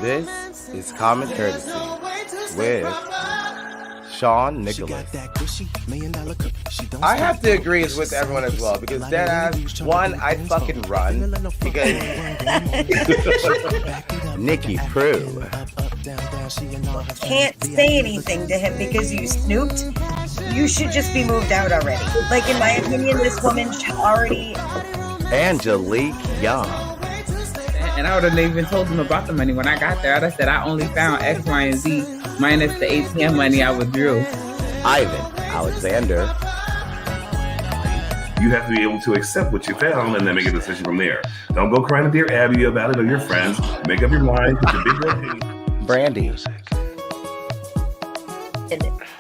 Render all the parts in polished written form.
This is Common Courtesy with Sean Nicholas. I have to agree with everyone as well because deadass, one, I'd fucking run because Nikki Prue. Can't say anything to him because you snooped. You should just be moved out already. Like, in my opinion, this woman should already... Angelique Young. And I would have even told them about the money when I got there. I said I only found X, Y, and Z minus the ATM money I withdrew. Ivan Alexander. You have to be able to accept what you found and then make a decision from there. Don't go crying to Dear Abby about it or your friends. Make up your mind. Put your big girl opinion. Brandy.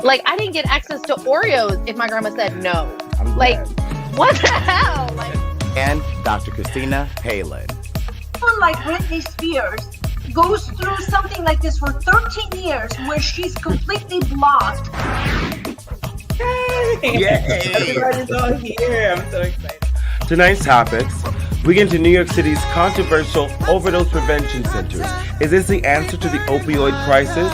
Like, I didn't get access to Oreos if my grandma said no. I'm like, glad. what the hell? Like, and Dr. Justina Palin. Someone like Britney Spears goes through something like this for 13 years where she's completely blocked. Yay! Everybody's all here. I'm so excited. Tonight's topics. We get into New York City's controversial overdose prevention centers. Is this the answer to the opioid crisis?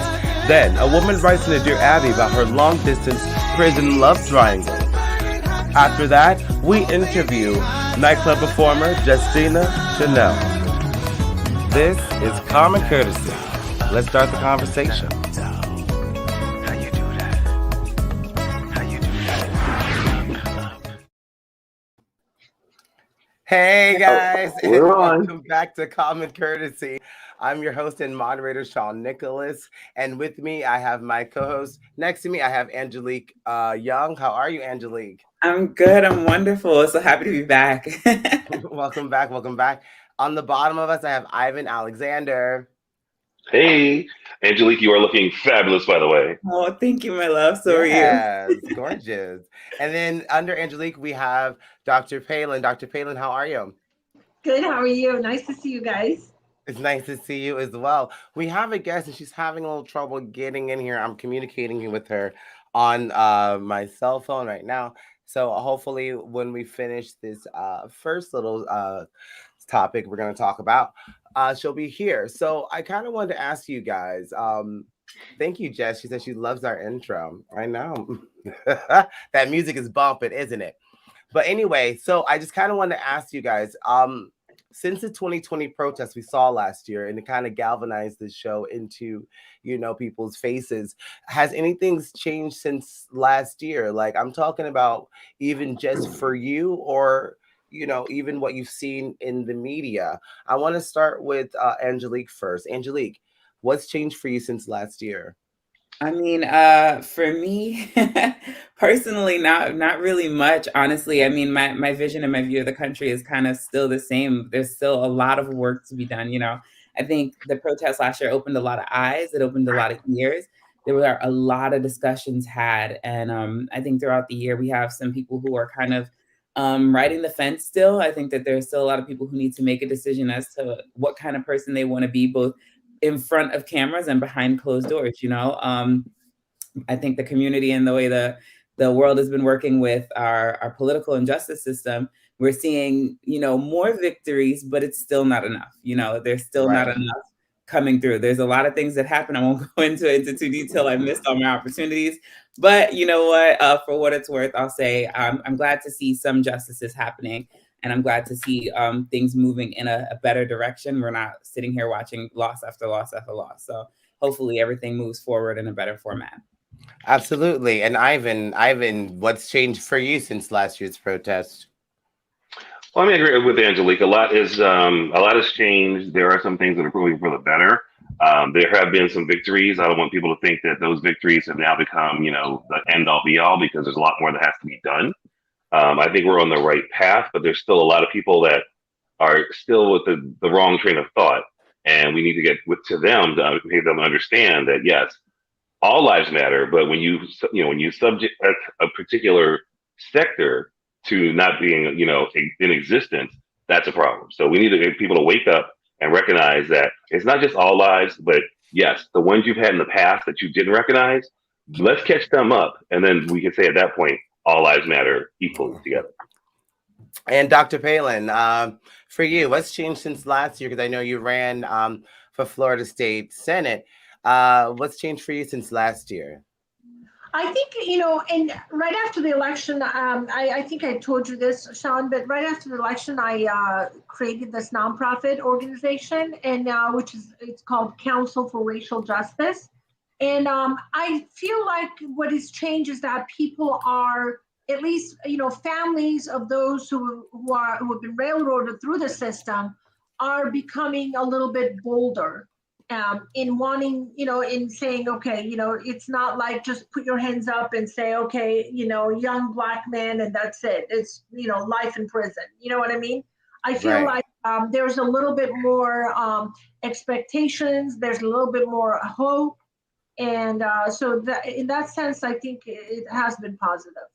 Then, a woman writes in a Dear Abby about her long-distance prison love triangle. After that, we interview nightclub performer Justina Chanel. This is Common Courtesy. Let's start the conversation. Hey guys, and welcome back to Common Courtesy. I'm your host and moderator, Sean Nicholas, and with me I have my co-host. Next to me I have Angelique Young. How are you, Angelique? I'm good. I'm wonderful. So happy to be back. Welcome back. Welcome back. On the bottom of us, I have Ivan Alexander. Hey, Angelique, you are looking fabulous, by the way. Oh, thank you, my love. So are you? Yes, gorgeous. And then under Angelique, we have Dr. Palin. Dr. Palin, how are you? Good, how are you? Nice to see you guys. It's nice to see you as well. We have a guest and she's having a little trouble getting in here. I'm communicating with her on my cell phone right now. So hopefully when we finish this first little topic we're going to talk about, she'll be here. So I kind of wanted to ask you guys, thank you, Jess. She said she loves our intro. I know. That music is bumping, isn't it? But anyway, so I just kind of wanted to ask you guys, since the 2020 protests we saw last year and it kind of galvanized the show into, you know, people's faces, has anything changed since last year? Like, I'm talking about even just for you or, you know, even what you've seen in the media. I want to start with Angelique first. Angelique, what's changed for you since last year? I mean, for me, personally, not really much, honestly. I mean, my vision and my view of the country is kind of still the same. There's still a lot of work to be done, you know. I think the protest last year opened a lot of eyes. It opened a lot of ears. There were a lot of discussions had. And I think throughout the year, we have some people who are kind of riding the fence still. I think that there's still a lot of people who need to make a decision as to what kind of person they want to be, both in front of cameras and behind closed doors, you know. I think the community and the way the world has been working with our political and justice system, we're seeing, you know, more victories, but it's still not enough. You know, there's still not enough coming through. There's a lot of things that happen. I won't go into too detail. I missed all my opportunities, but you know what, for what it's worth, I'll say I'm glad to see some justices happening. And I'm glad to see things moving in a better direction. We're not sitting here watching loss after loss after loss. So hopefully everything moves forward in a better format. Absolutely. And Ivan, what's changed for you since last year's protest? Well, I mean, I agree with Angelique. A lot has changed. There are some things that are probably for the better. There have been some victories. I don't want people to think that those victories have now become, you know, the end all be all, because there's a lot more that has to be done. I think we're on the right path, but there's still a lot of people that are still with the wrong train of thought. And we need to get to them to make them understand that, yes, all lives matter. But when you subject a particular sector to not being, you know, in existence, that's a problem. So we need to get people to wake up and recognize that it's not just all lives, but yes, the ones you've had in the past that you didn't recognize, let's catch them up. And then we can say at that point, all lives matter equally together. And Dr. Palin, for you, what's changed since last year? Because I know you ran for Florida State Senate. What's changed for you since last year? I think, and right after the election, I think I told you this, Sean, but right after the election, I created this nonprofit organization, and it's called Council for Racial Justice. And I feel like what has changed is that people are, at least, families of those who have been railroaded through the system are becoming a little bit bolder in wanting, in saying, okay, it's not like just put your hands up and say, okay, young Black man, and that's it. It's, life in prison. You know what I mean? I feel Right. like there's a little bit more expectations. There's a little bit more hope. And so that, in that sense, I think it has been positive.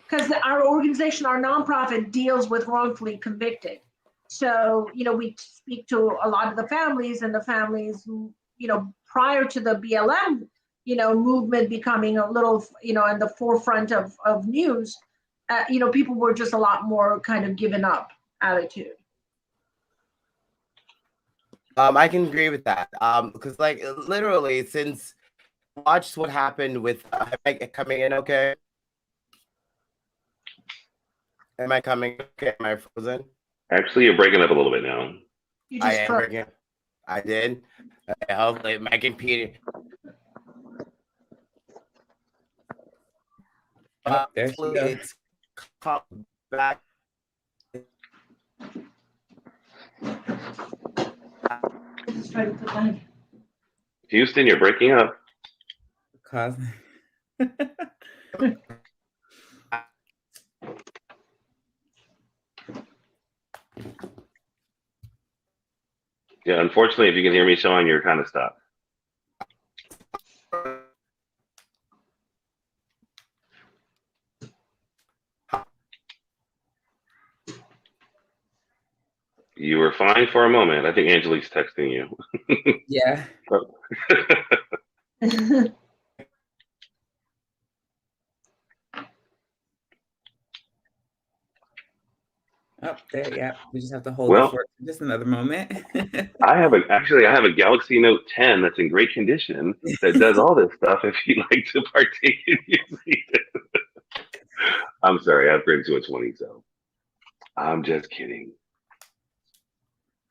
Because our organization, our nonprofit, deals with wrongfully convicted. So, we speak to a lot of the families, and the families, prior to the BLM, movement becoming a little, in the forefront of news, people were just a lot more kind of given up attitude. I can agree with that. Because like literally, since watched what happened with am I coming in okay? Am I coming okay? Am I frozen? Actually, you're breaking up a little bit now. You I just am breaking. I did. Okay, hopefully my computer. Oh, there she Hopefully goes. it's come back. just try to put that. Houston, you're breaking up. Cause Yeah, unfortunately, if you can hear me, Sean, you're kind of stopped. You were fine for a moment. I think Angelique's texting you. yeah. Oh, there, yeah. We just have to hold the Well, fort for just another moment. I have a Galaxy Note 10 that's in great condition that does all this stuff. If you'd like to partake in using it, I'm sorry, I upgraded to a 20, so I'm just kidding.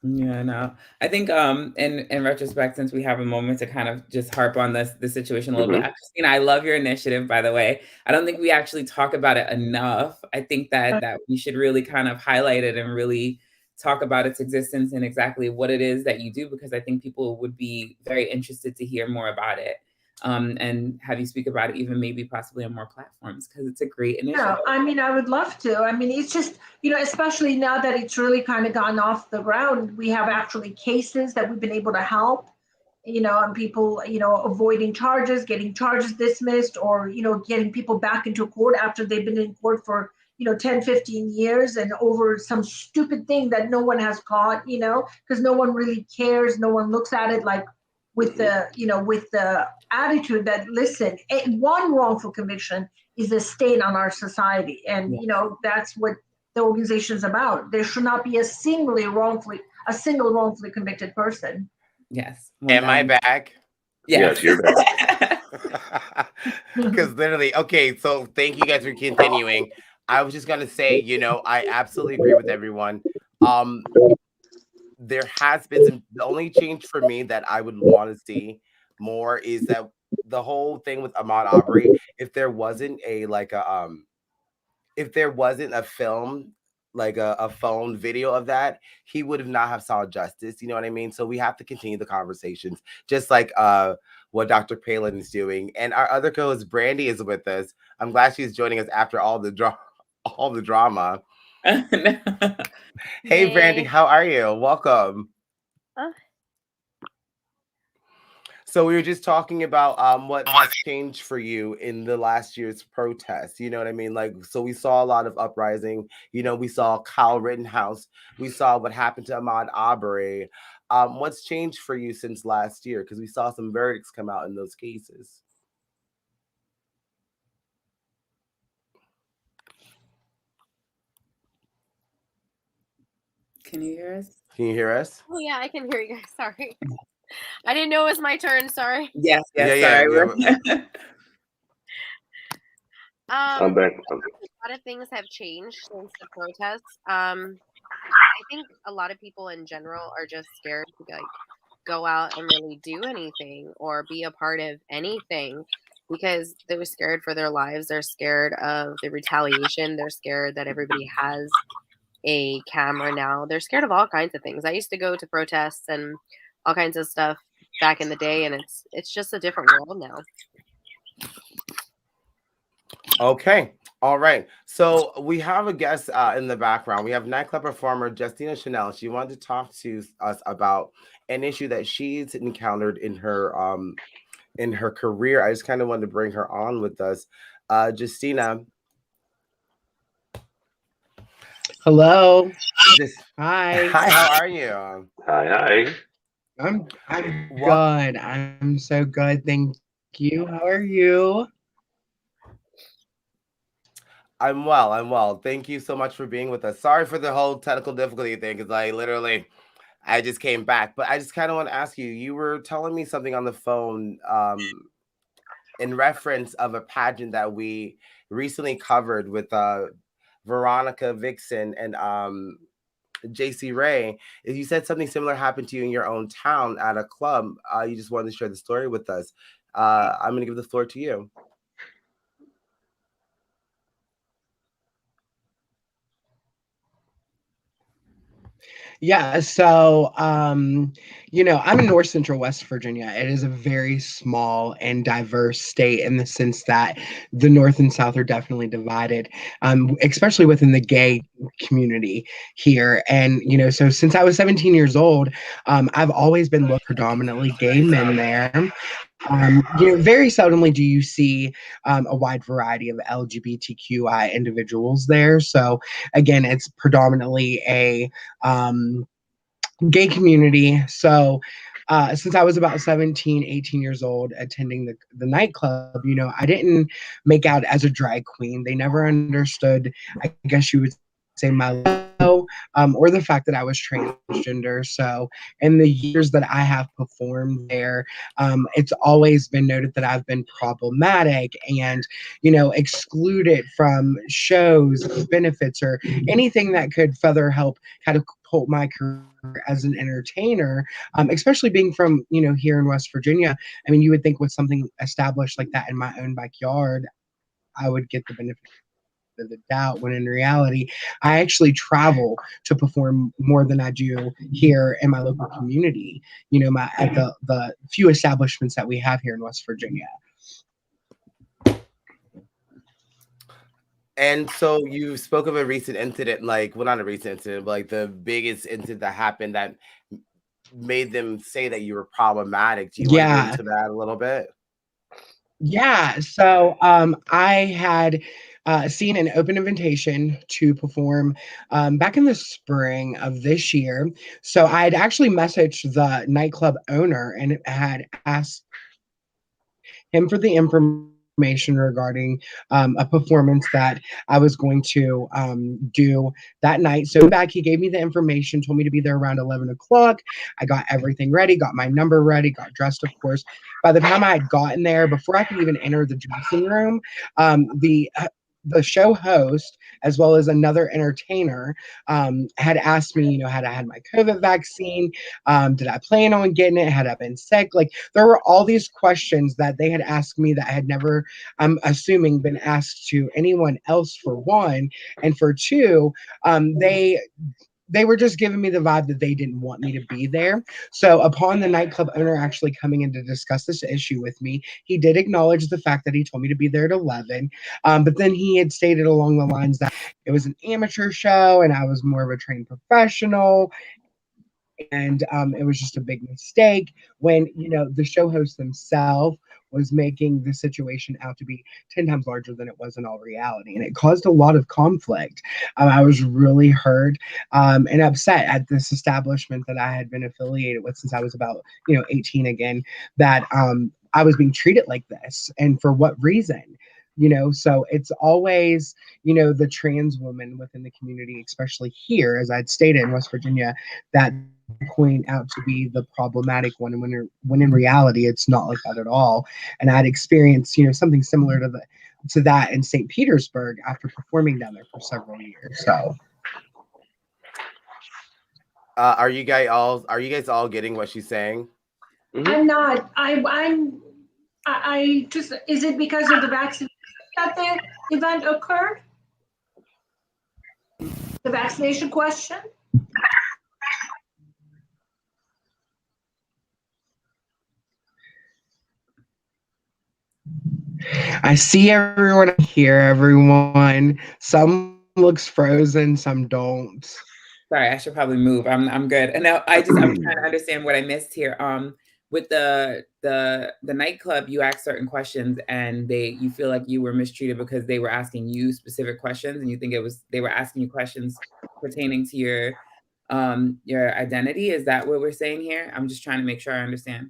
Yeah, no. I think in retrospect, since we have a moment to kind of just harp on the situation a little bit. Justina, I love your initiative, by the way. I don't think we actually talk about it enough. I think that we should really kind of highlight it and really talk about its existence and exactly what it is that you do, because I think people would be very interested to hear more about it. And have you speak about it even maybe possibly on more platforms, because it's a great initiative. Yeah, I mean, I would love to. I mean, it's just, especially now that it's really kind of gone off the ground, we have actually cases that we've been able to help, and people, avoiding charges, getting charges dismissed, or, getting people back into court after they've been in court for, 10, 15 years and over some stupid thing that no one has caught, because no one really cares. No one looks at it like with the attitude that, listen, one wrongful conviction is a stain on our society. And, that's what the organization is about. There should not be a single wrongfully convicted person. Yes. Am I back? Yes, you're back. Because literally, okay, so thank you guys for continuing. I was just gonna say, I absolutely agree with everyone. There has been the only change for me that I would want to see more is that the whole thing with Ahmaud Arbery, if there wasn't a film, like a phone video of that, he would have not have saw justice. You know what I mean? So we have to continue the conversations, just like what Dr. Palin is doing. And our other co-host Brandy is with us. I'm glad she's joining us after all the drama. Hey Brandy, how are you? Welcome. So we were just talking about what has changed for you in the last year's protests. You know what I mean? Like, so we saw a lot of uprising. We saw Kyle Rittenhouse. We saw what happened to Ahmaud Arbery. What's changed for you since last year? Because we saw some verdicts come out in those cases. Can you hear us? Can you hear us? Oh yeah, I can hear you guys. Sorry. I didn't know it was my turn. Sorry. Yes, Yeah, yes, yeah, sorry. yeah. I'm Um, back. a lot of things have changed since the protests. I think a lot of people in general are just scared to like go out and really do anything or be a part of anything because they're scared for their lives. They're scared of the retaliation. They're scared that everybody has a camera now. They're scared of all kinds of things. I used to go to protests and all kinds of stuff back in the day, and it's just a different world now. Okay. All right. So we have a guest in the background. We have nightclub performer Justina Chanel. She wanted to talk to us about an issue that she's encountered in her career. I just kind of wanted to bring her on with us. Justina. Hello. Just Hi. hi. How are you? Hi, hi. I'm What? good. I'm so good. Thank you. How are you? I'm well. I'm well. Thank you so much for being with us. Sorry for the whole technical difficulty thing, because I just came back. But I just kind of want to ask you. You were telling me something on the phone, in reference of a pageant that we recently covered with Veronica Vixen and JC Ray. You said something similar happened to you in your own town at a club. You just wanted to share the story with us. I'm going to give the floor to you. Yeah, so I'm in North Central West Virginia. It is a very small and diverse state in the sense that the North and South are definitely divided, especially within the gay community here. And so since I was 17 years old, I've always been with predominantly gay men there. Very seldomly do you see a wide variety of LGBTQI individuals there. So again, it's predominantly a gay community. So since I was about 17, 18 years old, attending the nightclub, I didn't make out as a drag queen. They never understood, I guess you would say, my logo, or the fact that I was transgender. So in the years that I have performed there, it's always been noted that I've been problematic and, excluded from shows, benefits, or anything that could further help catapult my career as an entertainer, especially being from, here in West Virginia. I mean, you would think with something established like that in my own backyard, I would get the benefit of the doubt, when in reality, I actually travel to perform more than I do here in my local community, at the few establishments that we have here in West Virginia. And so you spoke of a recent incident, not a recent incident, but like the biggest incident that happened that made them say that you were problematic. Do you want to get Yeah. into that a little bit? Yeah. So I had seen an open invitation to perform back in the spring of this year. So I had actually messaged the nightclub owner and had asked him for the information regarding a performance that I was going to do that night. So back, he gave me the information, told me to be there around 11 o'clock. I got everything ready, got my number ready, got dressed, of course. By the time I had gotten there, before I could even enter the dressing room, the show host, as well as another entertainer, had asked me, had I had my COVID vaccine? Did I plan on getting it? Had I been sick? Like, there were all these questions that they had asked me that had never, I'm assuming, been asked to anyone else, for one. And for two, they were just giving me the vibe that they didn't want me to be there. So upon the nightclub owner actually coming in to discuss this issue with me, he did acknowledge the fact that he told me to be there at 11. But then he had stated along the lines that it was an amateur show and I was more of a trained professional. And it was just a big mistake when, the show host himself was making the situation out to be 10 times larger than it was in all reality. And it caused a lot of conflict. I was really hurt and upset at this establishment that I had been affiliated with since I was about, 18 again, that I was being treated like this. And for what reason? So it's always, the trans woman within the community, especially here, as I'd stated in West Virginia, that point out to be the problematic one, and when in reality it's not like that at all. And I'd experienced, something similar to that in St. Petersburg after performing down there for several years. So Are you guys all getting what she's saying? Mhm. I'm not. I just, is it because of the vaccination that the event occurred? The vaccination question? I see everyone, I hear everyone. Some looks frozen, some don't. Sorry, I should probably move. I'm good. And now I'm trying to understand what I missed here. With the nightclub, you ask certain questions and you feel like you were mistreated because they were asking you specific questions, and you think they were asking you questions pertaining to your identity. Is that what we're saying here? I'm just trying to make sure I understand.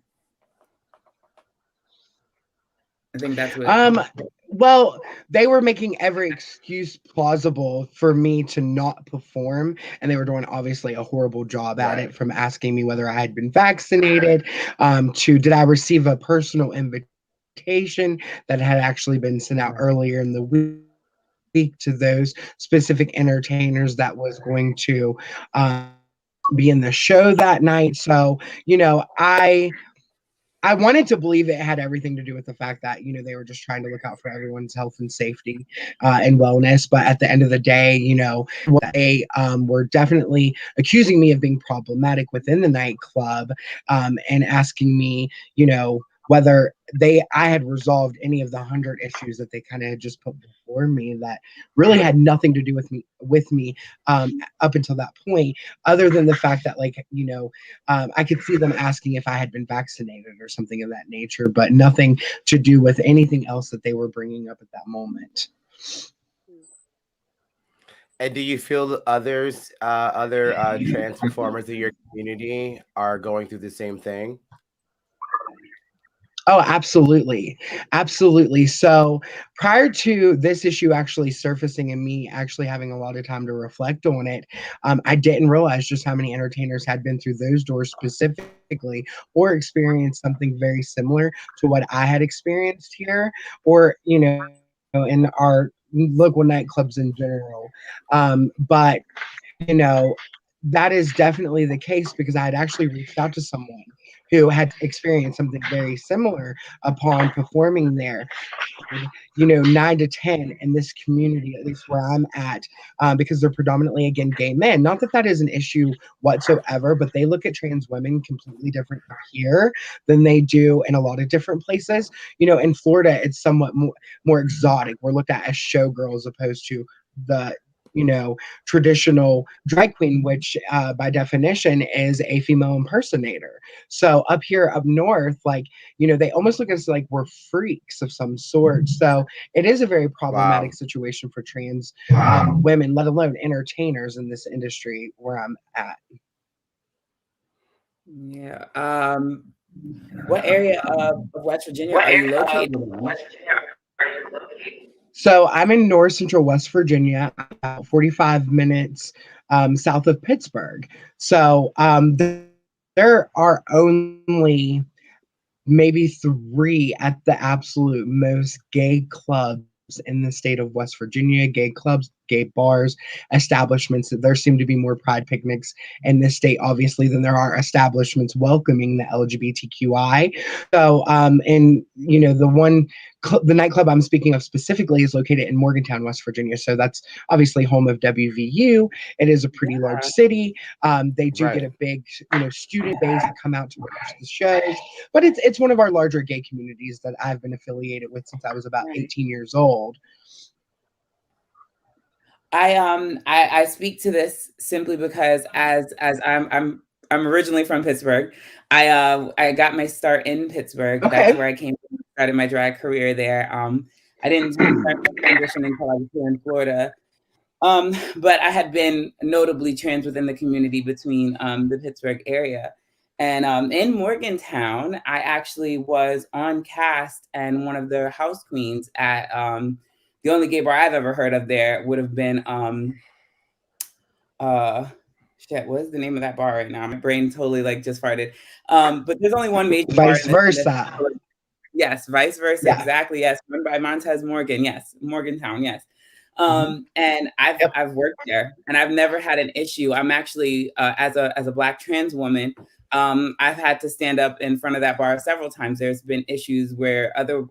I think that's what. Well, they were making every excuse plausible for me to not perform, and they were doing obviously a horrible job at it, from asking me whether I had been vaccinated, to did I receive a personal invitation that had actually been sent out earlier in the week to those specific entertainers that was going to be in the show that night. So, I wanted to believe it had everything to do with the fact that, they were just trying to look out for everyone's health and safety and wellness. But at the end of the day, they were definitely accusing me of being problematic within the nightclub, and asking me, whether I had resolved any of the 100 issues that they kind of just put before me that really had nothing to do with me up until that point, other than the fact that, like, I could see them asking if I had been vaccinated or something of that nature, but nothing to do with anything else that they were bringing up at that moment. And do you feel that other trans performers in your community are going through the same thing? Oh, absolutely. Absolutely. So prior to this issue actually surfacing and me actually having a lot of time to reflect on it, I didn't realize just how many entertainers had been through those doors specifically, or experienced something very similar to what I had experienced here, or, in our local nightclubs in general. But, you know, that is definitely the case, because I had actually reached out to someone who had experienced something very similar upon performing there. 9 to 10 in this community, at least where I'm at, because they're predominantly, again, gay men. Not that that is an issue whatsoever, but they look at trans women completely different here than they do in a lot of different places. In Florida, it's somewhat more exotic. We're looked at as showgirls opposed to the traditional drag queen, which by definition is a female impersonator. So up here, up north, like, they almost look at us like we're freaks of some sort. So it is a very problematic Wow. situation for trans women, let alone entertainers in this industry where I'm at. Yeah. What area of West Virginia are you located in? So I'm in North Central West Virginia, about 45 minutes south of Pittsburgh. So there are only maybe 3 at the absolute most gay clubs in the state of West Virginia, gay clubs, gay bars, establishments. There seem to be more pride picnics in this state, obviously, than there are establishments welcoming the LGBTQI. So, and the nightclub I'm speaking of specifically is located in Morgantown, West Virginia. So that's obviously home of WVU. It is a pretty large city. They do get a big, student base that come out to watch the shows. But it's one of our larger gay communities that I've been affiliated with since I was about 18 years old. I speak to this simply because as I'm originally from Pittsburgh. I got my start in Pittsburgh. Okay. That's where I came from, started my drag career there. I didn't transition until I was here in Florida. But I had been notably trans within the community between the Pittsburgh area. And in Morgantown, I actually was on cast and one of the house queens at the only gay bar I've ever heard of there would have been shit, what is the name of that bar right now? My brain totally like just farted. But there's only one major bar Vice in this. versa. Yes, vice versa. Yeah. Exactly. Yes. Run by Montez Morgan. Yes. Morgantown. Yes. And Yep. I've worked there and I've never had an issue. I'm actually as a Black trans woman, I've had to stand up in front of that bar several times. There's been issues where other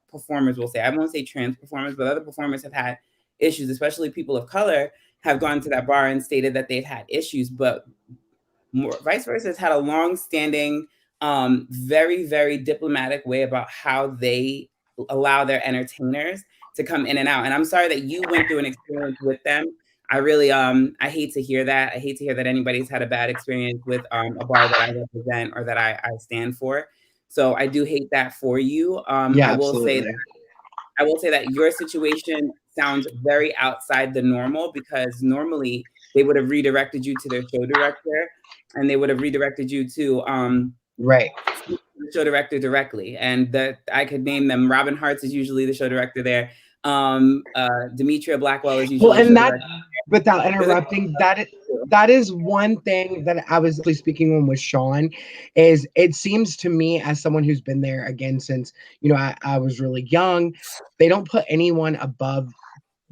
performers will say, I won't say trans performers, but other performers have had issues, especially people of color have gone to that bar and stated that they've had issues, but Vice Versa has had a long-standing, very, very diplomatic way about how they allow their entertainers to come in and out. And I'm sorry that you went through an experience with them. I really, I hate to hear that. I hate to hear that anybody's had a bad experience with a bar that I represent or that I stand for. So I do hate that for you. Yeah, absolutely. I will say that your situation sounds very outside the normal because normally they would have redirected you to their show director and they would have redirected you to right. the show director directly. And that I could name them. Robin Hartz is usually the show director there. Demetria Blackwell is usually Well, and the show that, director. without interrupting, that is one thing that I was actually speaking on with Sean, is it seems to me as someone who's been there again since, I was really young, they don't put anyone above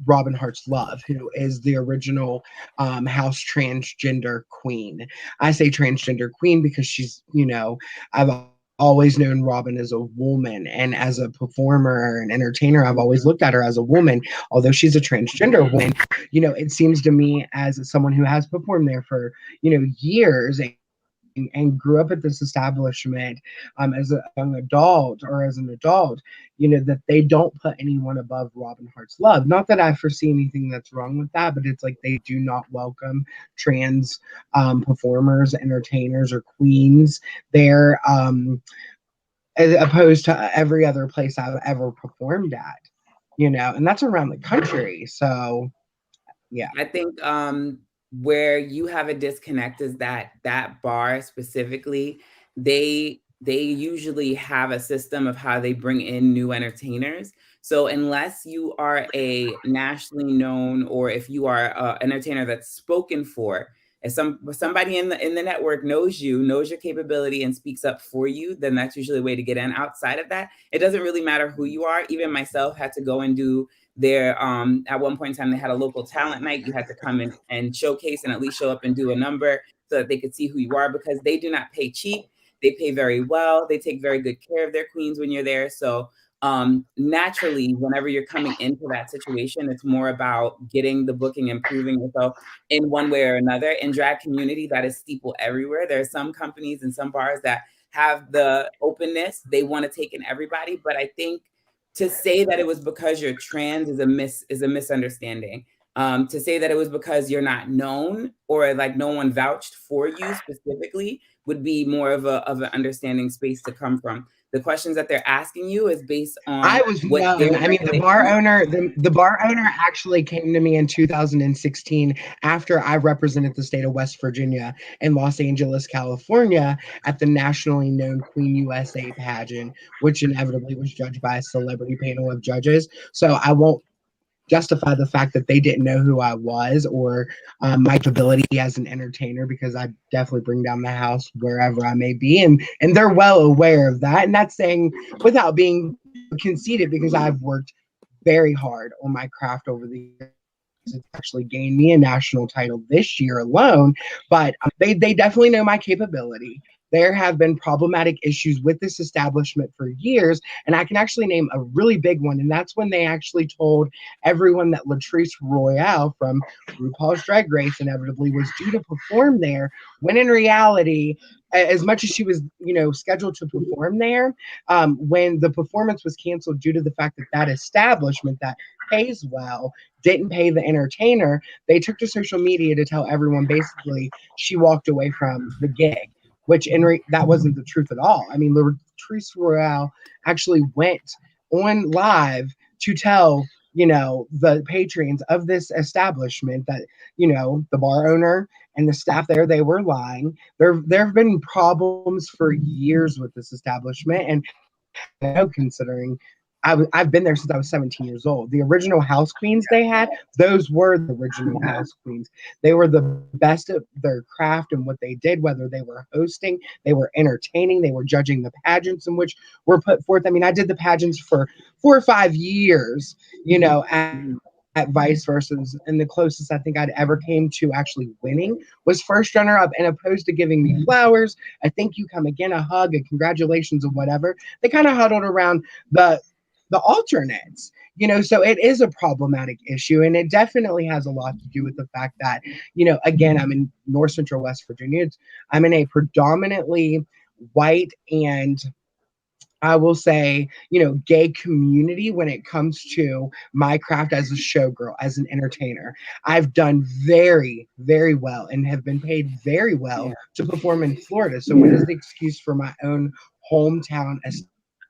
Robin Hart's Love, who is the original house transgender queen. I say transgender queen because she's, I've always known Robin as a woman, and as a performer and entertainer, I've always looked at her as a woman, although she's a transgender woman. It seems to me as someone who has performed there for, years and grew up at this establishment as a young adult or as an adult, that they don't put anyone above Robin Hart's Love. Not that I foresee anything that's wrong with that, but it's like they do not welcome trans performers, entertainers, or queens there, as opposed to every other place I've ever performed at, and that's around the country. So, yeah. I think where you have a disconnect is that bar specifically, they usually have a system of how they bring in new entertainers. So unless you are a nationally known, or if you are an entertainer that's spoken for, if somebody in the network knows your capability and speaks up for you, then that's usually a way to get in. Outside of that, it doesn't really matter who you are. Even myself had to go and do their at one point in time, they had a local talent night. You had to come in and showcase and at least show up and do a number so that they could see who you are, because they do not pay cheap. They pay very well. They take very good care of their queens when you're there. So naturally, whenever you're coming into that situation, it's more about getting the booking and proving yourself in one way or another. In drag community, that is steeple everywhere. There are some companies and some bars that have the openness. They want to take in everybody. But I think to say that it was because you're trans is a misunderstanding. To say that it was because you're not known or like no one vouched for you specifically would be more of an understanding space to come from. The questions that they're asking you is based on I was known. I mean, the bar owner actually came to me in 2016 after I represented the state of West Virginia and Los Angeles, California at the nationally known Queen USA pageant, which inevitably was judged by a celebrity panel of judges. So I won't justify the fact that they didn't know who I was or my ability as an entertainer, because I definitely bring down the house wherever I may be, and they're well aware of that. And that's saying without being conceited, because I've worked very hard on my craft over the years. It's actually gained me a national title this year alone, but they definitely know my capability. There have been problematic issues with this establishment for years, and I can actually name a really big one, and that's when they actually told everyone that Latrice Royale from RuPaul's Drag Race inevitably was due to perform there, when in reality, as much as she was, scheduled to perform there, when the performance was canceled due to the fact that that establishment that pays well didn't pay the entertainer, they took to social media to tell everyone basically she walked away from the gig, which that wasn't the truth at all. I mean, Latrice Royale actually went on live to tell the patrons of this establishment that, the bar owner and the staff there, they were lying. There have been problems for years with this establishment, and I know, considering I've been there since I was 17 years old. The original house queens they had, those were the original house queens. They were the best at their craft and what they did, whether they were hosting, they were entertaining, they were judging the pageants in which were put forth. I mean, I did the pageants for 4 or 5 years, at Vice Versus, and the closest I think I'd ever came to actually winning was first runner up. And opposed to giving me flowers, a thank you, come again, a hug, a congratulations, or whatever, they kind of huddled around the alternates. So it is a problematic issue, and it definitely has a lot to do with the fact that, again, I'm in North Central West Virginia. I'm in a predominantly white and, I will say, gay community when it comes to my craft as a showgirl, as an entertainer. I've done very, very well and have been paid very well to perform in Florida. So what is the excuse for my own hometown establishment?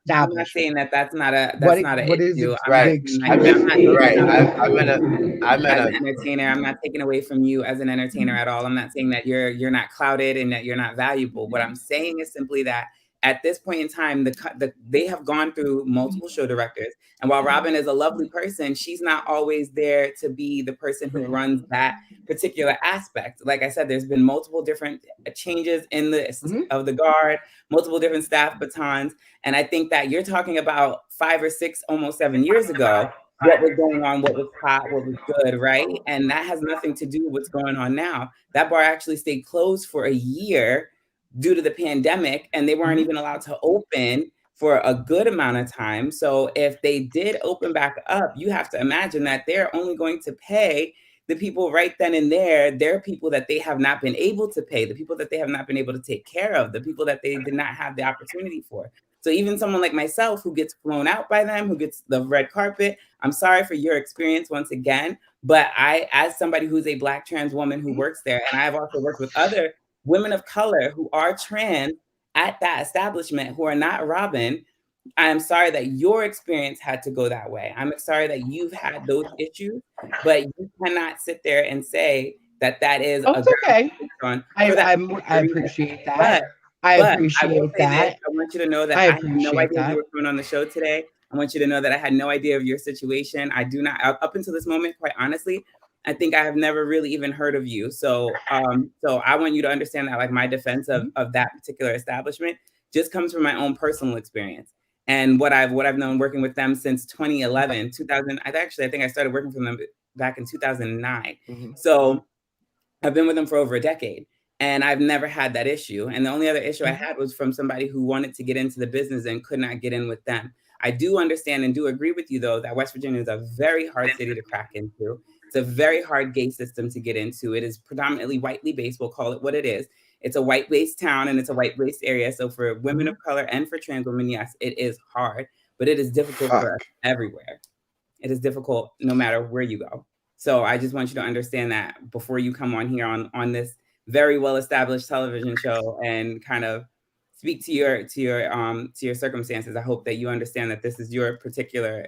I'm not saying that that's not an What is issue. I'm Right. just the like, I'm I'm just not taking right. away I'm from gonna you I'm as gonna an entertainer. I'm not taking away from you as an entertainer at all. I'm not saying that you're not clouded and that you're not valuable. What I'm saying is simply that at this point in time, they have gone through multiple show directors, and while Robin is a lovely person, she's not always there to be the person who runs that particular aspect. Like I said, there's been multiple different changes in the guard, multiple different staff batons. And I think that you're talking about 5 or 6, almost 7 years ago, what was going on, what was hot, what was good, right? And that has nothing to do with what's going on now. That bar actually stayed closed for a year due to the pandemic, and they weren't even allowed to open for a good amount of time. So if they did open back up, you have to imagine that they're only going to pay the people right then and there. They're people that they have not been able to pay, the people that they have not been able to take care of, the people that they did not have the opportunity for. So even someone like myself who gets flown out by them, who gets the red carpet, I'm sorry for your experience once again, but I, as somebody who's a Black trans woman who works there, and I've also worked with other women of color who are trans at that establishment who are not Robin, I am sorry that your experience had to go that way. I'm sorry that you've had those issues, but you cannot sit there and say that that is Oh, it's okay. I reason. appreciate that. I But I will appreciate say this, that. I want you to know that I I had no appreciate idea you that. were coming on the show today. I want you to know that I had no idea of your situation. I do not, up until this moment, quite honestly, I think I have never really even heard of you. So I want you to understand that, like, my defense of that particular establishment just comes from my own personal experience. And what I've known working with them since 2011, 2000, I think I started working for them back in 2009. So I've been with them for over a decade, and I've never had that issue. And the only other issue I had was from somebody who wanted to get into the business and could not get in with them. I do understand and do agree with you, though, that West Virginia is a very hard city to crack into. It's a very hard gay system to get into. It is predominantly whitely based. We'll call it what it is. It's a white-based town, and it's a white-based area. So for women of color and for trans women, yes, it is hard, but it is difficult for us everywhere. It is difficult no matter where you go. So I just want you to understand that before you come on here on this very well-established television show and kind of speak to your circumstances. I hope that you understand that this is your particular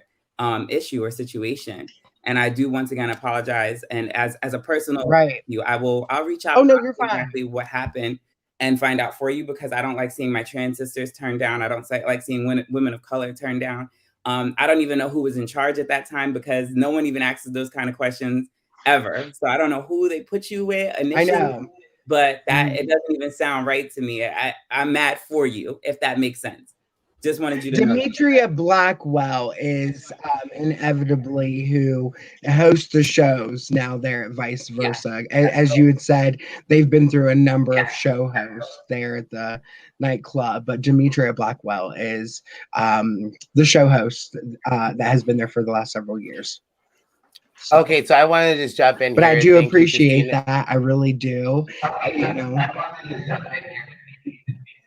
issue or situation. And I do once again apologize. And as a personal I'll reach out Oh no, and you're fine. exactly what happened and find out for you, because I don't like seeing my trans sisters turned down. I don't like seeing women of color turned down. I don't even know who was in charge at that time, because no one even asks those kind of questions ever. So I don't know who they put you with initially. I know. But that it doesn't even sound right to me. I'm mad for you, if that makes sense. Just wanted you to know. Demetria Blackwell is inevitably who hosts the shows now there at Vice Versa. As you had said, they've been through a number of show hosts there at the nightclub, but Demetria Blackwell is the show host that has been there for the last several years. Okay, so I wanted to just jump in but here. I do Thank appreciate you, that. I really do.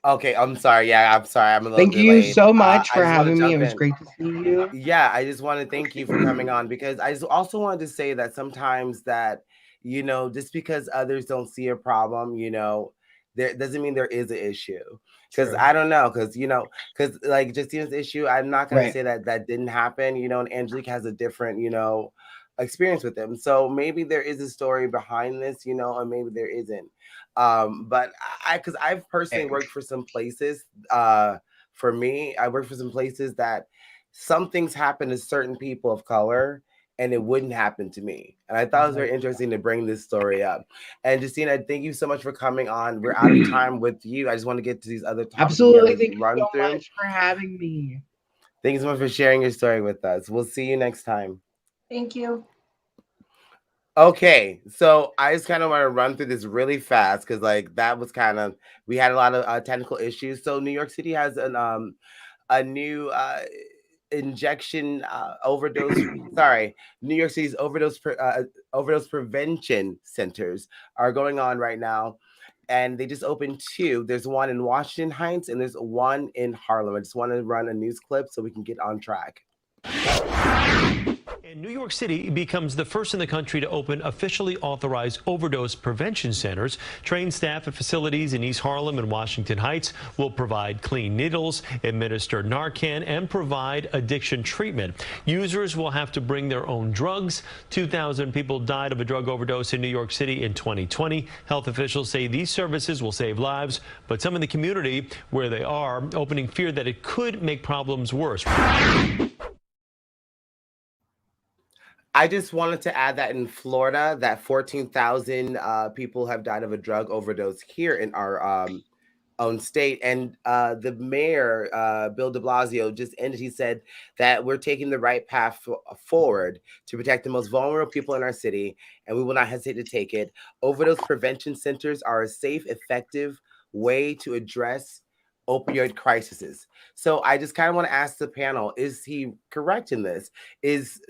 Okay, I'm sorry. Yeah, I'm sorry. I'm a little Thank delayed. you so much I for just want to having me. jump It was in. great to see you. Yeah, I just want to thank you for coming on, because I just also wanted to say that sometimes that, just because others don't see a problem, there doesn't mean there is an issue. Because True. I don't know, because because like Justina's issue, I'm not gonna Right. say that that didn't happen, and Angelique has a different, experience with them. So maybe there is a story behind this, and maybe there isn't. But because I've personally Right. worked for some places, for me, I worked for some places that some things happen to certain people of color and it wouldn't happen to me. And I thought it was very Right. interesting to bring this story up. And Justina, thank you so much for coming on. We're out of time with you. I just want to get to these other topics that we have Absolutely. to Thank you run so through. much for having me. Thank you so much for sharing your story with us. We'll see you next time. Thank you. Okay, so I just kind of want to run through this really fast because, like, that was kind of we had a lot of technical issues. So New York City has a new injection overdose. Sorry, New York City's overdose prevention centers are going on right now, and they just opened two. There's one in Washington Heights and there's one in Harlem. I just want to run a news clip so we can get on track. And New York City becomes the first in the country to open officially authorized overdose prevention centers. Trained staff at facilities in East Harlem and Washington Heights will provide clean needles, administer Narcan, and provide addiction treatment. Users will have to bring their own drugs. 2,000 people died of a drug overdose in New York City in 2020. Health officials say these services will save lives, but some in the community where they are opening fear that it could make problems worse. I just wanted to add that in Florida, that 14,000 people have died of a drug overdose here in our own state. And the mayor, Bill de Blasio, just ended. He said that we're taking the right path forward to protect the most vulnerable people in our city, and we will not hesitate to take it. Overdose prevention centers are a safe, effective way to address opioid crises. So I just kind of want to ask the panel, is he correct in this? Is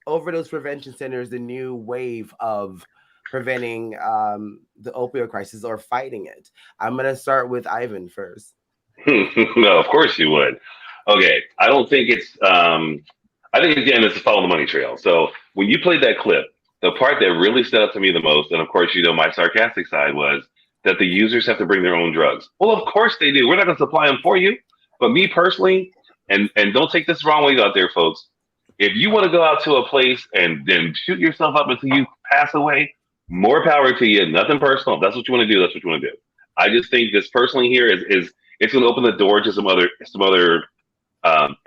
overdose prevention centers the new wave of preventing the opioid crisis or fighting it? I'm going to start with Ivan first. No, of course you would. Okay, I don't think it's. I think again, it's to follow the money trail. So when you played that clip, the part that really stood out to me the most, and of course, my sarcastic side was that the users have to bring their own drugs. Well, of course they do. We're not going to supply them for you. But me personally, and don't take this the wrong way out there, folks. If you want to go out to a place and then shoot yourself up until you pass away, more power to you. Nothing personal. If that's what you want to do, that's what you want to do. I just think this personally here is it's going to open the door to some other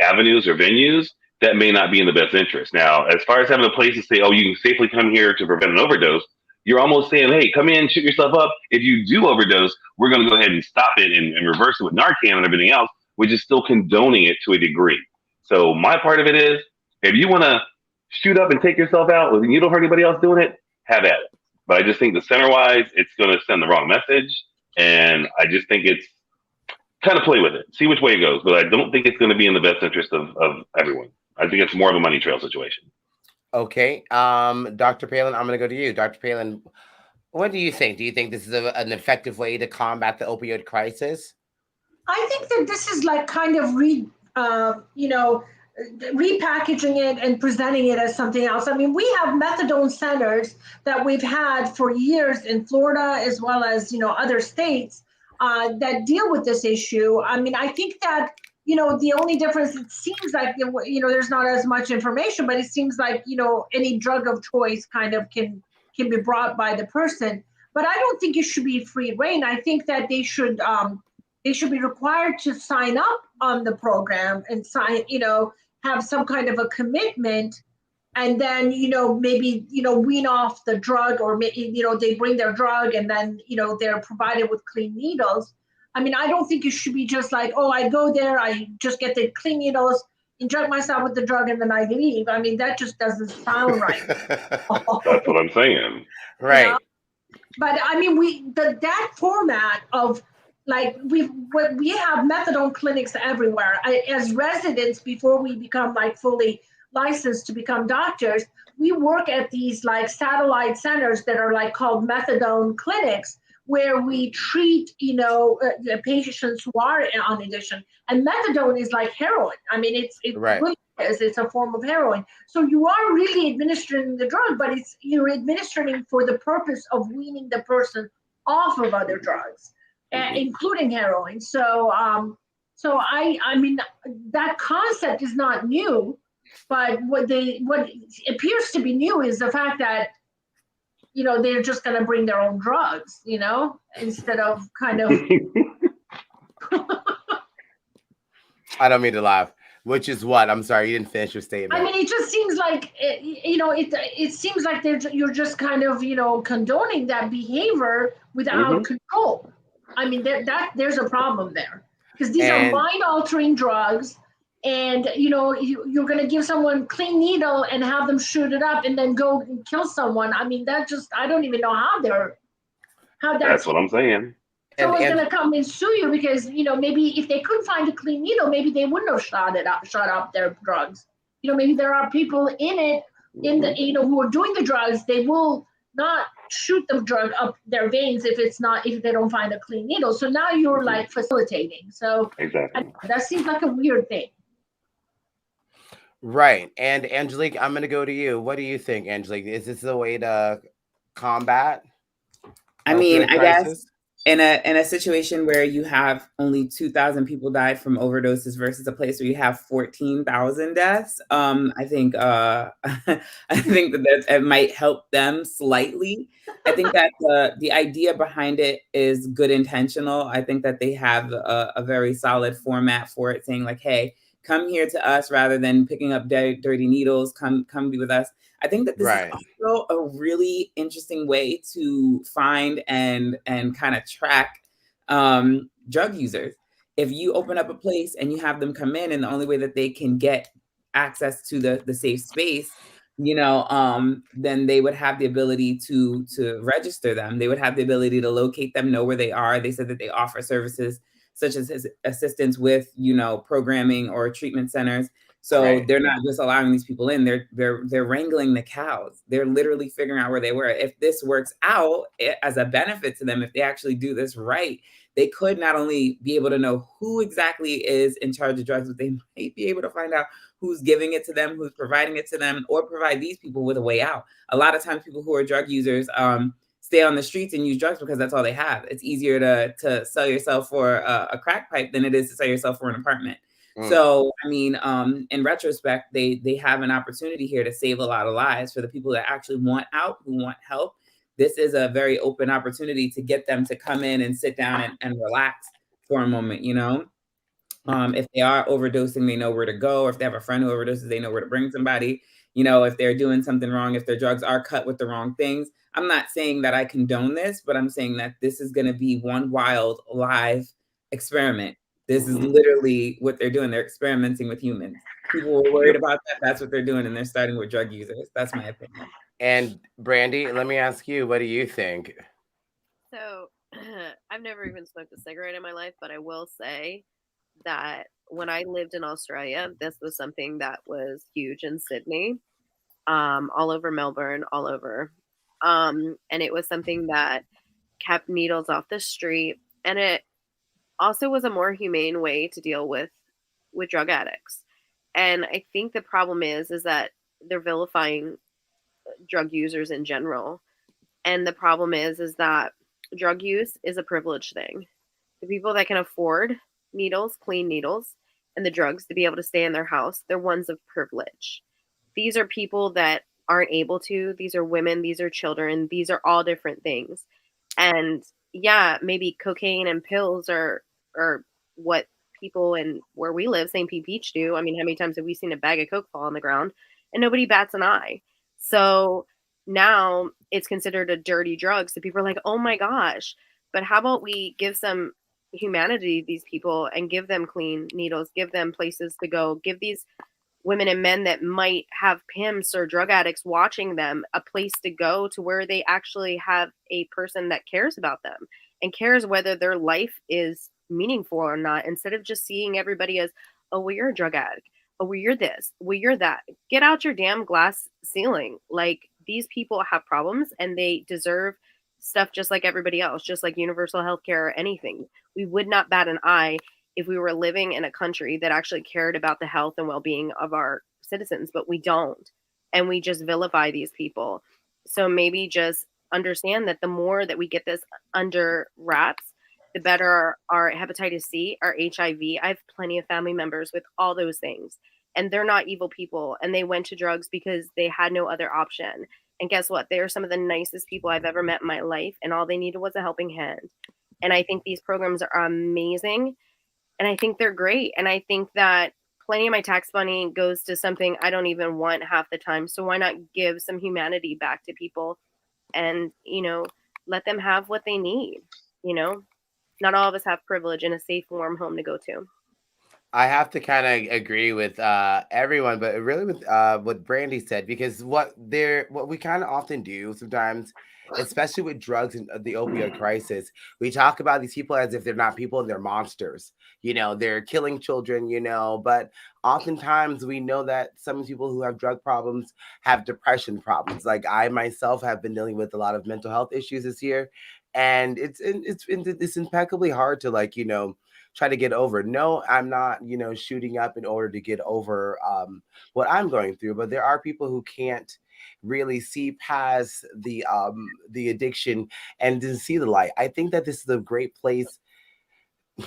avenues or venues that may not be in the best interest. Now, as far as having a place to say, oh, you can safely come here to prevent an overdose, you're almost saying, hey, come in, shoot yourself up. If you do overdose, we're going to go ahead and stop it and reverse it with Narcan and everything else, which is still condoning it to a degree. So my part of it is, if you want to shoot up and take yourself out and you don't hurt anybody else doing it, have at it. But I just think the center-wise, it's going to send the wrong message. And I just think it's kind of play with it. See which way it goes. But I don't think it's going to be in the best interest of everyone. I think it's more of a money trail situation. Okay. Dr. Palin, I'm going to go to you. Dr. Palin, what do you think? Do you think this is an effective way to combat the opioid crisis? I think that this is like kind of repackaging it and presenting it as something else. I mean, we have methadone centers that we've had for years in Florida as well as, other states that deal with this issue. I mean, I think that, the only difference, it seems like, there's not as much information, but it seems like, any drug of choice kind of can be brought by the person. But I don't think it should be free reign. I think that they should be required to sign up on the program and have some kind of a commitment, and then maybe wean off the drug, or maybe they bring their drug and then they're provided with clean needles. I mean, I don't think it should be just like, oh, I go there, I just get the clean needles, inject myself with the drug, and then I leave. I mean, that just doesn't sound right. That's what I'm saying. Right. But I mean, that format of, like, we have methadone clinics everywhere. As residents, before we become like fully licensed to become doctors, we work at these like satellite centers that are like called methadone clinics, where we treat patients who are on addiction. And methadone is like heroin. I mean, it right. really is. It's a form of heroin. So you are really administering the drug, but you're administering for the purpose of weaning the person off of other drugs, including heroin. So, I mean, that concept is not new, but what appears to be new is the fact that, they're just going to bring their own drugs, instead of kind of. I don't mean to laugh. Which is what? I'm sorry, you didn't finish your statement. I mean, it just seems like, it seems like you're just kind of, condoning that behavior without control. I mean, there's a problem there, because these are mind-altering drugs, and, you're going to give someone clean needle and have them shoot it up and then go and kill someone. I mean, I don't even know how that's what I'm saying. Someone's going to come and sue you because, maybe if they couldn't find a clean needle, maybe they wouldn't have shot up their drugs. Maybe there are people in it, who are doing the drugs. They will not shoot the drug up their veins if they don't find a clean needle. So now you're like facilitating. So exactly. That seems like a weird thing. Right. And Angelique, I'm going to go to you. What do you think, Angelique? Is this a way to combat? I mean, I guess in a situation where you have only 2,000 people died from overdoses versus a place where you have 14,000 deaths, I think I think that it might help them slightly. I think that the idea behind it is good intentional. I think that they have a very solid format for it, saying like, hey, come here to us rather than picking up dirty needles. Come be with us. I think that this is also a really interesting way to find and kind of track drug users. If you open up a place and you have them come in, and the only way that they can get access to the safe space, then they would have the ability to register them. They would have the ability to locate them, know where they are. They said that they offer services such as assistance with, programming or treatment centers. So they're not just allowing these people in, they're wrangling the cows. They're literally figuring out where they were. If this works out as a benefit to them, if they actually do this right, they could not only be able to know who exactly is in charge of drugs, but they might be able to find out who's giving it to them, who's providing it to them, or provide these people with a way out. A lot of times people who are drug users stay on the streets and use drugs because that's all they have. It's easier to sell yourself for a crack pipe than it is to sell yourself for an apartment. So, I mean, in retrospect, they have an opportunity here to save a lot of lives for the people that actually want out, who want help. This is a very open opportunity to get them to come in and sit down and relax for a moment, If they are overdosing, they know where to go. Or if they have a friend who overdoses, they know where to bring somebody. If they're doing something wrong, if their drugs are cut with the wrong things. I'm not saying that I condone this, but I'm saying that this is going to be one wild live experiment. This is literally what they're doing. They're experimenting with humans. People were worried about that. That's what they're doing. And they're starting with drug users. That's my opinion. And Brandy, let me ask you, what do you think? So I've never even smoked a cigarette in my life, but I will say that when I lived in Australia, this was something that was huge in Sydney, all over Melbourne, all over. And it was something that kept needles off the street. And it also was a more humane way to deal with drug addicts. And I think the problem is that they're vilifying drug users in general. And the problem is that drug use is a privileged thing. The people that can afford needles, clean needles, and the drugs to be able to stay in their house, they're ones of privilege. These are people that aren't able to. These are women. These are children. These are all different things. And yeah, maybe cocaine and pills are what people in where we live, St. Pete Beach, do. I mean, how many times have we seen a bag of Coke fall on the ground and nobody bats an eye? So now it's considered a dirty drug. So people are like, oh my gosh. But how about we give some humanity to these people and give them clean needles, give them places to go, give these women and men that might have pimps or drug addicts watching them a place to go to where they actually have a person that cares about them and cares whether their life is meaningful or not, instead of just seeing everybody as, oh, well, you're a drug addict. Oh, well, you're this. Well, you're that. Get out your damn glass ceiling. Like, these people have problems and they deserve stuff just like everybody else, just like universal health care or anything. We would not bat an eye if we were living in a country that actually cared about the health and well-being of our citizens, but we don't. And we just vilify these people. So maybe just understand that the more that we get this under wraps, the better our hepatitis C, our HIV. I have plenty of family members with all those things, and they're not evil people, and they went to drugs because they had no other option. And guess what? They are some of the nicest people I've ever met in my life, and all they needed was a helping hand. And I think these programs are amazing, and I think they're great. And I think that plenty of my tax money goes to something I don't even want half the time. So why not give some humanity back to people and, let them have what they need, you know? Not all of us have privilege and a safe, warm home to go to. I have to kind of agree with everyone, but really with what Brandy said, because what we kind of often do sometimes, especially with drugs and the opioid crisis, we talk about these people as if they're not people and they're monsters. They're killing children. But oftentimes we know that some people who have drug problems have depression problems. Like I myself have been dealing with a lot of mental health issues this year, and it's impeccably hard to try to get over. No, I'm not, shooting up in order to get over what I'm going through, but there are people who can't really see past the addiction and didn't see the light. I think that this is a great place,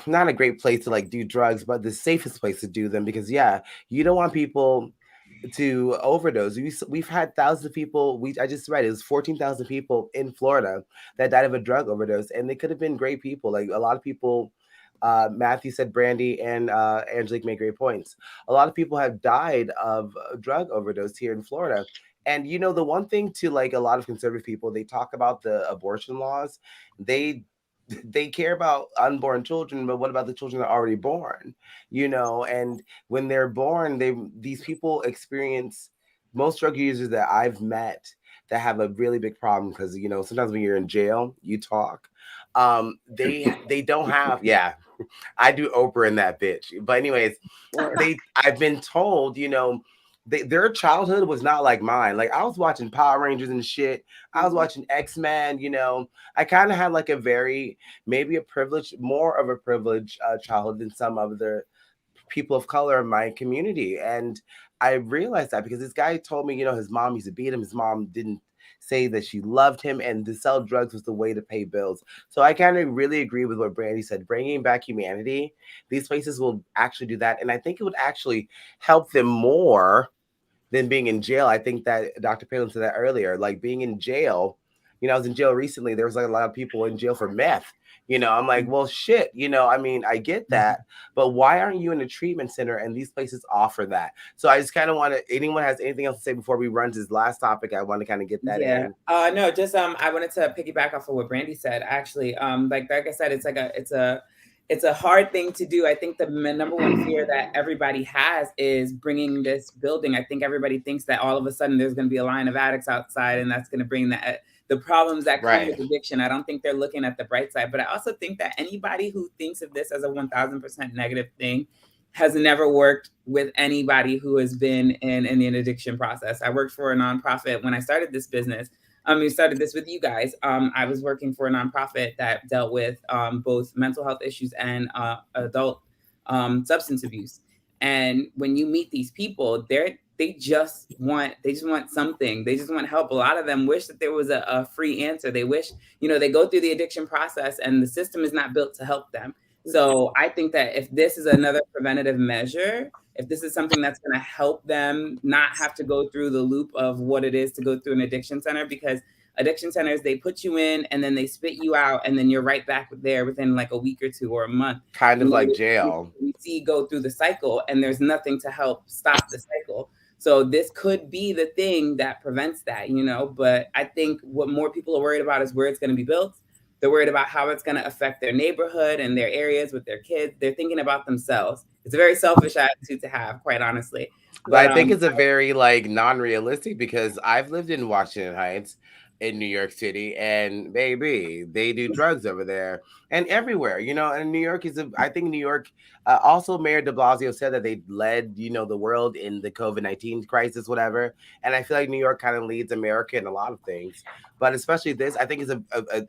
not a great place to do drugs, but the safest place to do them, because yeah, you don't want people to overdose. We've had thousands of people. I just read it was 14,000 people in Florida that died of a drug overdose, and they could have been great people. Like a lot of people, Matthew said, Brandy and Angelique made great points. A lot of people have died of drug overdose here in Florida. And the one thing to a lot of conservative people, they talk about the abortion laws. They care about unborn children, but what about the children that are already born? And when they're born, these people experience, most drug users that I've met that have a really big problem, because sometimes when you're in jail, you talk. They don't have, yeah, I do Oprah in that bitch. But anyways, I've been told, their childhood was not like mine. Like I was watching Power Rangers and shit. I was watching X-Men. I kind of had a very, maybe a privilege, more of a privileged childhood than some of the people of color in my community. And I realized that because this guy told me, his mom used to beat him. His mom didn't say that she loved him, and to sell drugs was the way to pay bills. So I kind of really agree with what Brandy said. Bringing back humanity, these places will actually do that. And I think it would actually help them more than being in jail. I think that Dr. Palin said that earlier, like being in jail. I was in jail recently. There was a lot of people in jail for meth. I'm like, well, shit. I mean, I get that, but why aren't you in a treatment center? And these places offer that. So I just kind of want to. Anyone has anything else to say before we run to this last topic? I want to kind of get that in. No, just I wanted to piggyback off of what Brandy said. Actually, like I said, it's a hard thing to do. I think the number one fear that everybody has is bringing this building. I think everybody thinks that all of a sudden there's going to be a line of addicts outside, and that's going to bring the problems that come with addiction. I don't think they're looking at the bright side. But I also think that anybody who thinks of this as a 1,000% negative thing has never worked with anybody who has been in the addiction process. I worked for a nonprofit when I started this business. We started this with you guys. I was working for a nonprofit that dealt with both mental health issues and adult substance abuse. And when you meet these people, they just want something. They just want help. A lot of them wish that there was a free answer. They wish, they go through the addiction process and the system is not built to help them. So I think that if this is another preventative measure, if this is something that's going to help them not have to go through the loop of what it is to go through an addiction center, because addiction centers, they put you in and then they spit you out and then you're right back there within like a week or two or a month. Kind of like jail. We see go through the cycle and there's nothing to help stop the cycle. So this could be the thing that prevents that, but I think what more people are worried about is where it's going to be built. They're worried about how it's going to affect their neighborhood and their areas with their kids. They're thinking about themselves. It's a very selfish attitude to have, quite honestly. But I think it's a very non-realistic, because I've lived in Washington Heights in New York City, and baby, they do drugs over there and everywhere, and New York I think New York, also Mayor de Blasio said that they led, the world in the COVID-19 crisis, whatever. And I feel like New York kind of leads America in a lot of things, but especially this, I think is an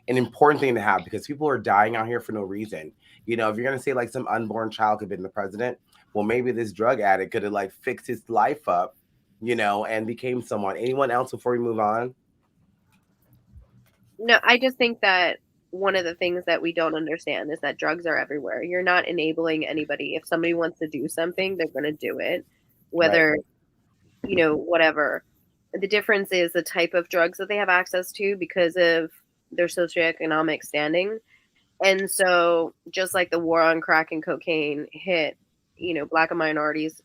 important thing to have, because people are dying out here for no reason. If you're going to say some unborn child could have been the president, well, maybe this drug addict could have fixed his life up, and became someone. Anyone else before we move on? No, I just think that one of the things that we don't understand is that drugs are everywhere. You're not enabling anybody. If somebody wants to do something, they're going to do it, whether, whatever. The difference is the type of drugs that they have access to because of their socioeconomic standing. And so, just like the war on crack and cocaine hit, black and minorities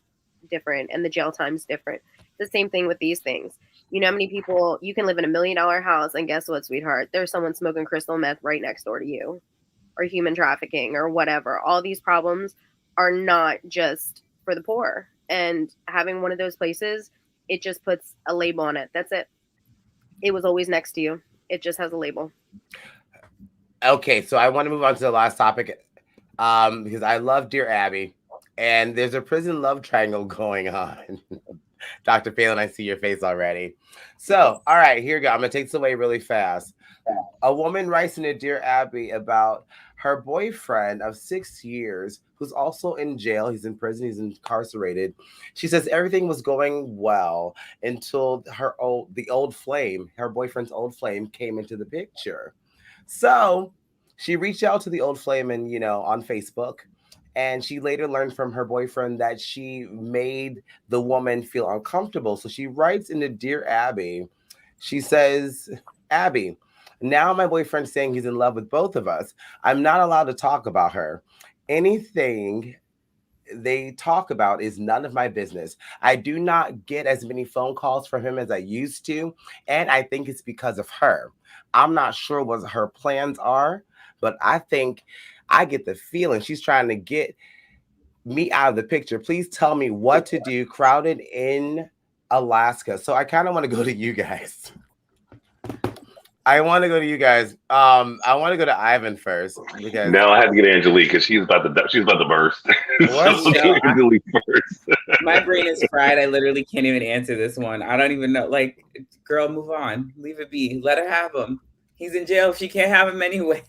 different, and the jail time's different. The same thing with these things. You know how many people you can live in $1 million house, and guess what, sweetheart? There's someone smoking crystal meth right next door to you, or human trafficking, or whatever. All these problems are not just for the poor. And having one of those places, it just puts a label on it. That's it. It was always next to you. It just has a label. Okay, so I want to move on to the last topic because I love Dear Abby, and there's a prison love triangle going on. Dr. Phelan, I see your face already. So, all right, here you go. I'm going to take this away really fast. A woman writes in a Dear Abby about her boyfriend of 6 years, who's also in jail. He's in prison. He's incarcerated. She says everything was going well until her boyfriend's old flame came into the picture. So she reached out to the old flame and, on Facebook. And she later learned from her boyfriend that she made the woman feel uncomfortable. So she writes in the Dear Abby, she says, Abby, now my boyfriend's saying he's in love with both of us. I'm not allowed to talk about her. Anything they talk about is none of my business. I do not get as many phone calls from him as I used to. And I think it's because of her. I'm not sure what her plans are, but I think I get the feeling she's trying to get me out of the picture. Please tell me what to do. Crowded in Alaska. So I kind of want to go to you guys. I want to go to Ivan first because now I have to get Angelique because she's about to burst. So Angelique first. My brain is fried. I literally can't even answer this one. I don't even know. Like, girl, move on. Leave it be. Let her have him. He's in jail. She can't have him anyway.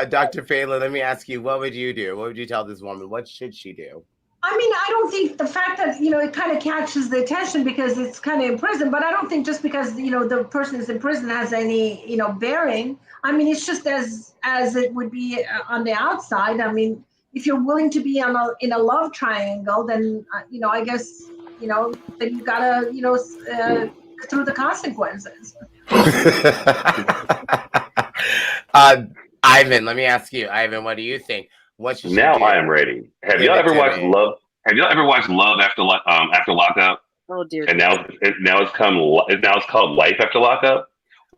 Dr. Phelan, let me ask you, what would you do? What would you tell this woman? What should she do? I mean, I don't think the fact that, it kind of catches the attention because it's kind of in prison, but I don't think just because, the person is in prison has any, bearing. I mean, it's just as it would be on the outside. I mean, if you're willing to be in a love triangle, then, I guess, then you gotta, through the consequences. Ivan, let me ask you, Ivan, what do you think? What should now do? I am ready. Have y'all ever watched Love? Have y'all ever watched Love After Lockup? Oh dear. And now it's called Life After Lockup.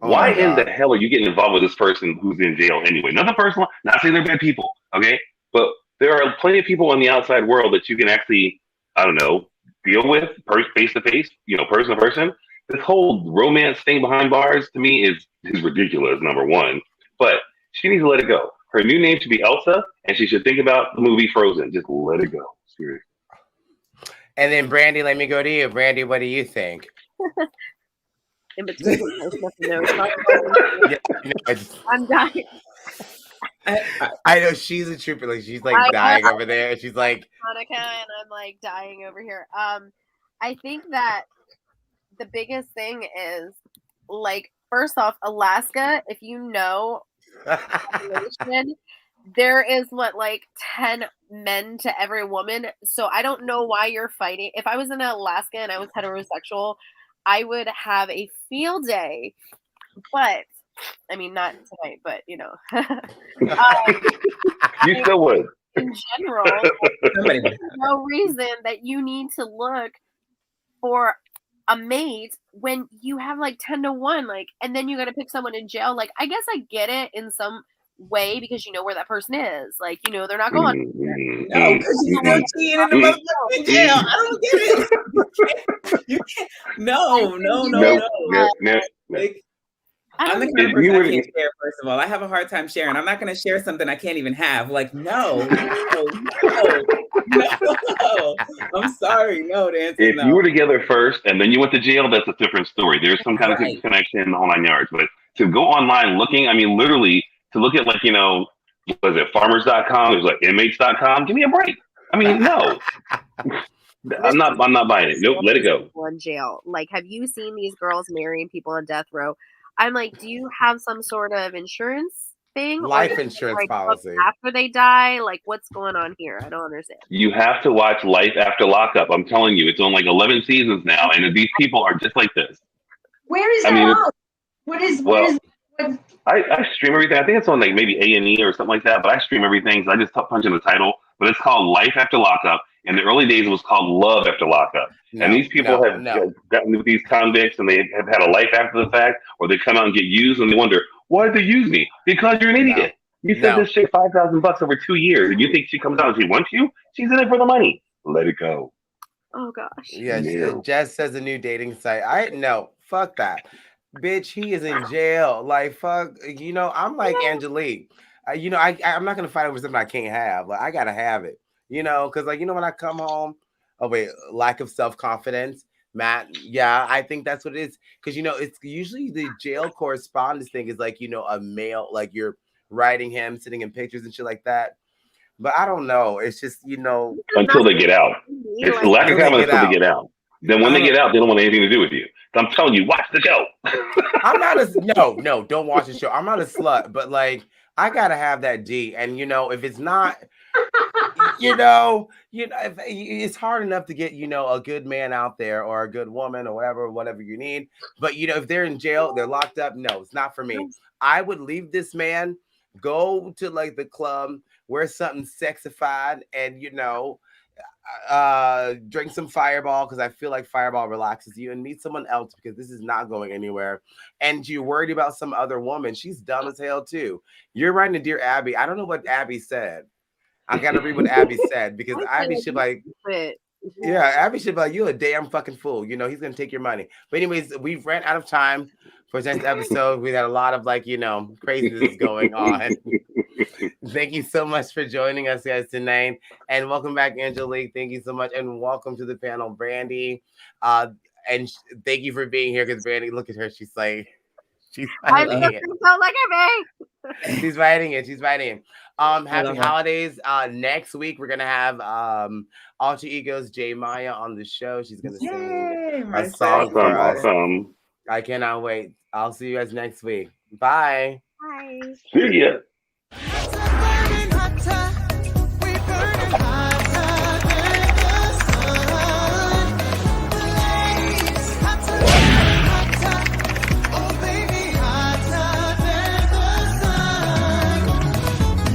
Oh, why in the hell are you getting involved with this person who's in jail anyway? Nothing personal. Not saying they're bad people, okay? But there are plenty of people in the outside world that you can actually, I don't know, deal with face to face, person to person. This whole romance thing behind bars to me is ridiculous. Number one, but she needs to let it go. Her new name should be Elsa, and she should think about the movie Frozen. Just let it go. Seriously. And then Brandy, let me go to you. Brandy, what do you think? In between, I'm dying. I know she's a trooper. Like she's like dying over there. And she's like Monica, and I'm like dying over here. I think that the biggest thing is like, first off, Alaska, if you know population, there is like 10 men to every woman. So I don't know why you're fighting. If I was in Alaska and I was heterosexual, I would have a field day. But I mean, not tonight, but you still would. In general, there's no reason that you need to look for a mate when you have like 10 to 1, like, and then you got to pick someone in jail. Like, I guess I get it in some way because you know where that person is. Like, they're not going. No, because you're still cheating in the motherfucking jail. I don't get it. You can't. No. Like, I'm the kind of person I can't share, first of all. I have a hard time sharing. I'm not going to share something I can't even have. Like, no. I'm sorry. No, the answer is no. If you were together first and then you went to jail, that's a different story. There's some kind of connection in the whole 9 yards. But to go online looking, I mean, literally, to look at like, was it farmers.com? There's like inmates.com. Give me a break. I mean, no. There's I'm not buying it. Nope, let it go. people in jail. Like, have you seen these girls marrying people on death row? I'm like, do you have some sort of insurance thing, or Life do they, insurance like, look policy. after they die? Like, what's going on here? I don't understand. You have to watch Life After Lockup. I'm telling you, it's on like 11 seasons now, and these people are just like this. Where is I that mean, on? What is what? I stream everything. I think it's on like maybe A&E or something like that, but I stream everything. So I just punch in the title. But it's called Life After Lockup. In the early days, it was called Love After Lockup. And these people have gotten with these convicts, and they have had a life after the fact, or they come out and get used, and they wonder, why did they use me? Because you're an idiot. You said this shit $5,000 over 2 years, and you think she comes out and she wants you? She's in it for the money. Let it go. Oh gosh. Yeah, Jess says a new dating site. No, fuck that. Bitch, he is in jail. Like, fuck, you know, I'm like Angelique. You know, I'm not gonna fight over something I can't have. Like, I gotta have it. You know, because like, you know, when I come home, oh wait, lack of self-confidence. Matt, yeah, I think that's what it is. Because you know, it's usually the jail correspondence thing is like, you know, a male, like you're writing him, sitting in pictures and shit like that. But I don't know. It's just, you know, until they get out. It's the lack of confidence until they get out. Then when they get out, they don't want anything to do with you. I'm telling you, watch the show. I'm not a no, don't watch the show. I'm not a slut, but like I gotta have that D. And you know, if it's not, if it's hard enough to get, you know, a good man out there or a good woman or whatever you need. But you know, if they're in jail, they're locked up. No, it's not for me. I would leave this man, go to like the club, wear something sexified, and you know, drink some Fireball because I feel like Fireball relaxes you, and meet someone else because this is not going anywhere. And you're worried about some other woman. She's dumb as hell too. You're writing to Dear Abby. I don't know what Abby said. I gotta read what Abby said because Abby should like, yeah, Abby should be like, you're a damn fucking fool. You know, he's gonna take your money. But anyways, we've ran out of time for tonight's episode. We had a lot of like, you know, craziness going on. Thank you so much for joining us guys tonight, and welcome back, Angelique. Thank you so much, and welcome to the panel, Brandy. And thank you for being here because Brandy, look at her. She's like, she's writing it. Don't look at me. She's writing it. She's writing it. Happy holidays. Next week we're gonna have Alter Ego's J Maya on the show. She's gonna sing a song for us. Awesome. I cannot wait. I'll see you guys next week. Bye. Bye. See ya. It's burning hotter.